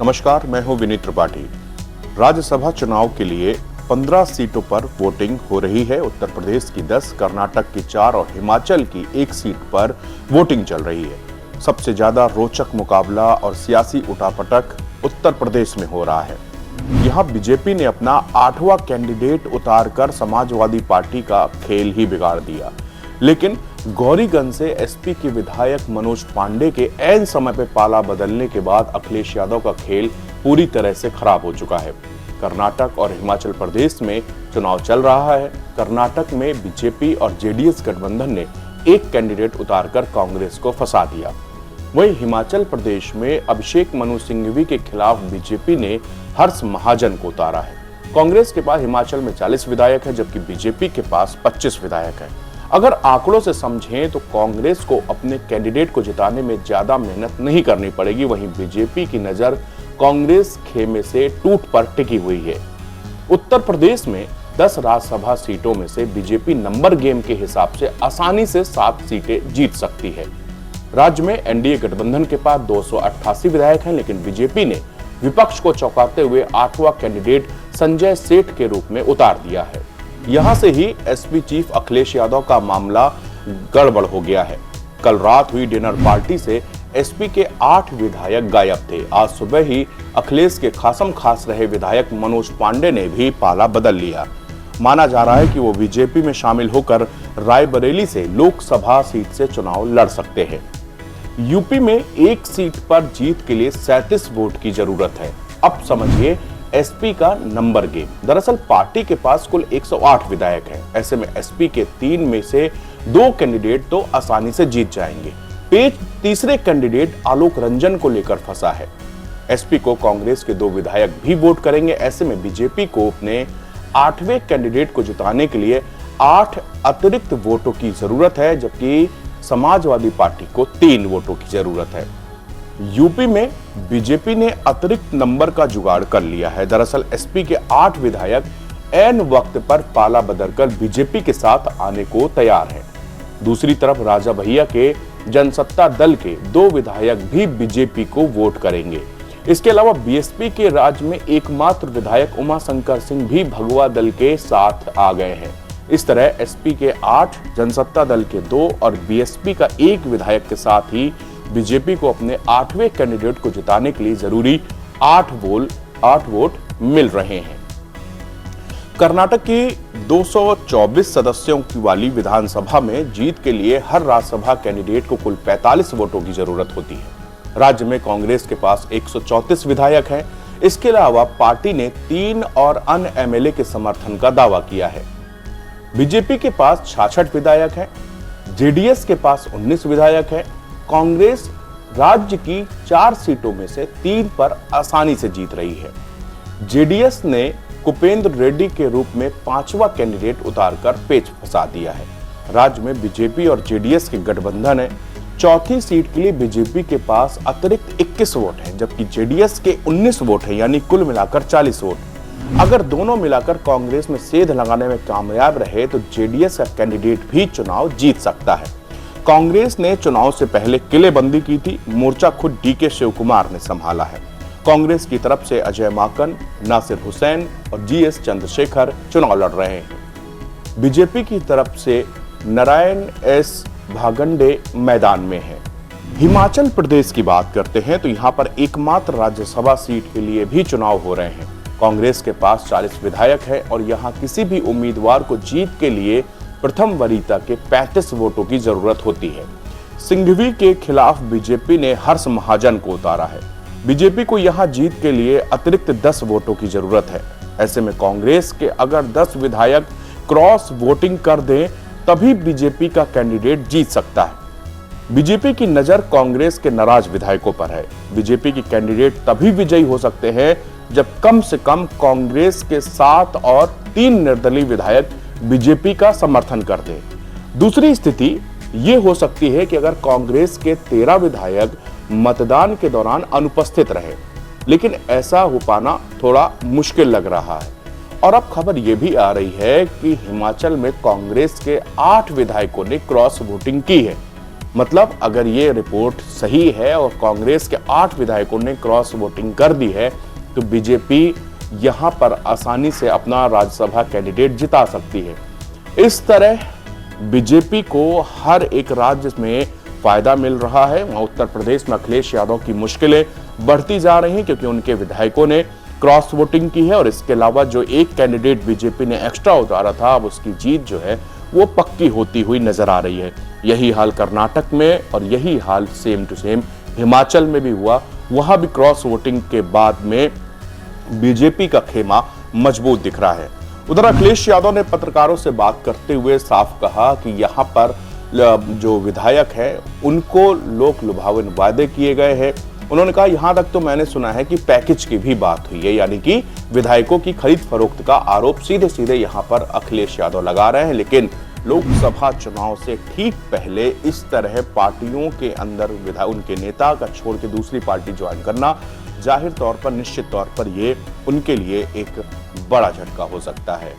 नमस्कार, मैं हूं विनीत त्रिपाठी। राज्यसभा चुनाव के लिए 15 सीटों पर वोटिंग हो रही है। उत्तर प्रदेश की 10, कर्नाटक की 4 और हिमाचल की 1 सीट पर वोटिंग चल रही है। सबसे ज्यादा रोचक मुकाबला और सियासी उठापटक उत्तर प्रदेश में हो रहा है। यहां बीजेपी ने अपना 8वां कैंडिडेट उतारकर समाजवादी पार्टी का खेल ही बिगाड़ दिया। लेकिन गौरीगंज से एसपी के विधायक मनोज पांडे के ऐन समय पे पाला बदलने के बाद अखिलेश यादव का खेल पूरी तरह से खराब हो चुका है। कर्नाटक और हिमाचल प्रदेश में चुनाव चल रहा है। कर्नाटक में बीजेपी और जेडीएस गठबंधन ने एक कैंडिडेट उतारकर कांग्रेस को फंसा दिया। वहीं हिमाचल प्रदेश में अभिषेक मनु सिंघवी के खिलाफ बीजेपी ने हर्ष महाजन को उतारा है। कांग्रेस के पास हिमाचल में 40 विधायक है, जबकि बीजेपी के पास 25 विधायक है। अगर आंकड़ों से समझें तो कांग्रेस को अपने कैंडिडेट को जिताने में ज्यादा मेहनत नहीं करनी पड़ेगी। वहीं बीजेपी की नजर कांग्रेस खेमे से टूट पर टिकी हुई है। उत्तर प्रदेश में 10 राज्यसभा सीटों में से बीजेपी नंबर गेम के हिसाब से आसानी से 7 सीटें जीत सकती है। राज्य में एनडीए गठबंधन के पास 288 विधायक हैं, लेकिन बीजेपी ने विपक्ष को चौंकाते हुए 8वां कैंडिडेट संजय सेठ के रूप में उतार दिया है। यहां से ही एसपी चीफ अखिलेश यादव का मामला गड़बड़ हो गया है। कल रात हुई डिनर पार्टी से एसपी के 8 विधायक गायब थे। आज सुबह ही अखिलेश के खासम खास रहे विधायक मनोज पांडे ने भी पाला बदल लिया। माना जा रहा है कि वो बीजेपी में शामिल होकर रायबरेली से लोकसभा सीट से चुनाव लड़ सकते हैं। यूपी में एक सीट पर जीत के लिए 37 वोट की जरूरत है। अब समझिए एसपी का नंबर गेम। दरअसल पार्टी के पास कुल 108 विधायक हैं। ऐसे में एसपी के 3 में से 2 कैंडिडेट तो आसानी से जीत जाएंगे। पेच तीसरे कैंडिडेट आलोक रंजन को लेकर फंसा है। एसपी को कांग्रेस के 2 विधायक भी वोट करेंगे। ऐसे में बीजेपी को अपने 8वें कैंडिडेट को जिताने के लिए 8 अतिरिक्त वोटों की जरूरत है, जबकि समाजवादी पार्टी को 3 वोटों की जरूरत है। यूपी में बीजेपी ने अतिरिक्त नंबर का जुगाड़ कर लिया है। दरअसल एसपी के 8 विधायक ऐन वक्त पर पाला बदलकर बीजेपी के साथ आने को तैयार हैं। दूसरी तरफ राजा भैया के जनसत्ता दल के 2 विधायक भी बीजेपी को वोट करेंगे। इसके अलावा बीएसपी के राज्य में एकमात्र विधायक उमाशंकर सिंह भी भगवा दल के साथ आ गए हैं। इस तरह एसपी के 8, जनसत्ता दल के 2 और बीएसपी का 1 विधायक के साथ ही बीजेपी को अपने 8वें कैंडिडेट को जिताने के लिए जरूरी 8 वोट मिल रहे हैं। कर्नाटक की 224 सदस्यों की वाली विधानसभा में जीत के लिए हर राज्यसभा कैंडिडेट को कुल 45 वोटों की जरूरत होती है। राज्य में कांग्रेस के पास 134 विधायक हैं। इसके अलावा पार्टी ने 3 और अन्य एमएलए के समर्थन का दावा किया है। बीजेपी के पास 66 विधायक हैं। जेडीएस के पास 19 विधायक हैं। कांग्रेस राज्य की 4 सीटों में से 3 पर आसानी से जीत रही है। जेडीएस ने कुपेंद्र रेड्डी के रूप में 5वां कैंडिडेट उतारकर पेच फंसा दिया है। राज्य में बीजेपी और जेडीएस के गठबंधन है। चौथी सीट के लिए बीजेपी के पास अतिरिक्त 21 वोट हैं, जबकि जेडीएस के 19 वोट हैं, यानी कुल मिलाकर 40 वोट। अगर दोनों मिलाकर कांग्रेस में सेध लगाने में कामयाब रहे तो जेडीएस का कैंडिडेट भी चुनाव जीत सकता है। कांग्रेस ने चुनाव से पहले किलेबंदी की थी। मोर्चा खुद डीके शिवकुमार ने संभाला है। कांग्रेस की तरफ से अजय माकन, नासिर हुसैन और जीएस चंद्रशेखर चुनाव लड़ रहे हैं। बीजेपी की तरफ से नारायण एस भागंडे मैदान में है। हिमाचल प्रदेश की बात करते हैं तो यहाँ पर एकमात्र राज्यसभा सीट के लिए भी चुनाव हो रहे हैं। कांग्रेस के पास 40 विधायक है और यहाँ किसी भी उम्मीदवार को जीत के लिए प्रथम वरीयता के 35 वोटों की जरूरत होती है। सिंघवी के खिलाफ बीजेपी ने हर्ष महाजन को उतारा है। बीजेपी को यहां जीत के लिए अतिरिक्त 10 वोटों की जरूरत है। ऐसे में कांग्रेस के अगर 10 विधायक क्रॉस वोटिंग कर दें तभी बीजेपी का कैंडिडेट जीत सकता है। बीजेपी की नजर कांग्रेस के नाराज विधायकों पर है। बीजेपी के कैंडिडेट तभी विजयी हो सकते हैं जब कम से कम कांग्रेस के 7 और 3 निर्दलीय विधायक बीजेपी का समर्थन कर दे। दूसरी स्थिति ये हो सकती है कि अगर कांग्रेस के 13 विधायक मतदान के दौरान अनुपस्थित रहे, लेकिन ऐसा हो पाना थोड़ा मुश्किल लग रहा है। और अब खबर यह भी आ रही है कि हिमाचल में कांग्रेस के 8 विधायकों ने क्रॉस वोटिंग की है। मतलब अगर ये रिपोर्ट सही है और कांग्रेस के 8 विधायकों ने क्रॉस वोटिंग कर दी है तो बीजेपी यहां पर आसानी से अपना राज्यसभा कैंडिडेट जिता सकती है। इस तरह बीजेपी को हर एक राज्य में फायदा मिल रहा है। वहां उत्तर प्रदेश में अखिलेश यादव की मुश्किलें बढ़ती जा रही हैं क्योंकि उनके विधायकों ने क्रॉस वोटिंग की है और इसके अलावा जो एक कैंडिडेट बीजेपी ने एक्स्ट्रा उतारा था अब उसकी जीत जो है वो पक्की होती हुई नजर आ रही है। यही हाल कर्नाटक में और यही हाल सेम टू सेम हिमाचल में भी हुआ। वहां भी क्रॉस वोटिंग के बाद में बीजेपी का खेमा मजबूत दिख रहा है। उधर अखिलेश यादव ने पत्रकारों से बात करते हुए साफ कहा कि यहां पर जो विधायक है उनको लोक लुभावन वादे किए गए हैं। उन्होंने कहा यहां तक तो मैंने सुना है कि पैकेज की भी बात हुई है, यानी कि विधायकों की खरीद फरोख्त का आरोप सीधे सीधे यहां पर अखिलेश यादव लगा रहे हैं। लेकिन लोकसभा चुनाव से ठीक पहले इस तरह पार्टियों के अंदर उनके नेता का छोड़ के दूसरी पार्टी ज्वाइन करना जाहिर तौर पर निश्चित तौर पर ये उनके लिए एक बड़ा झटका हो सकता है।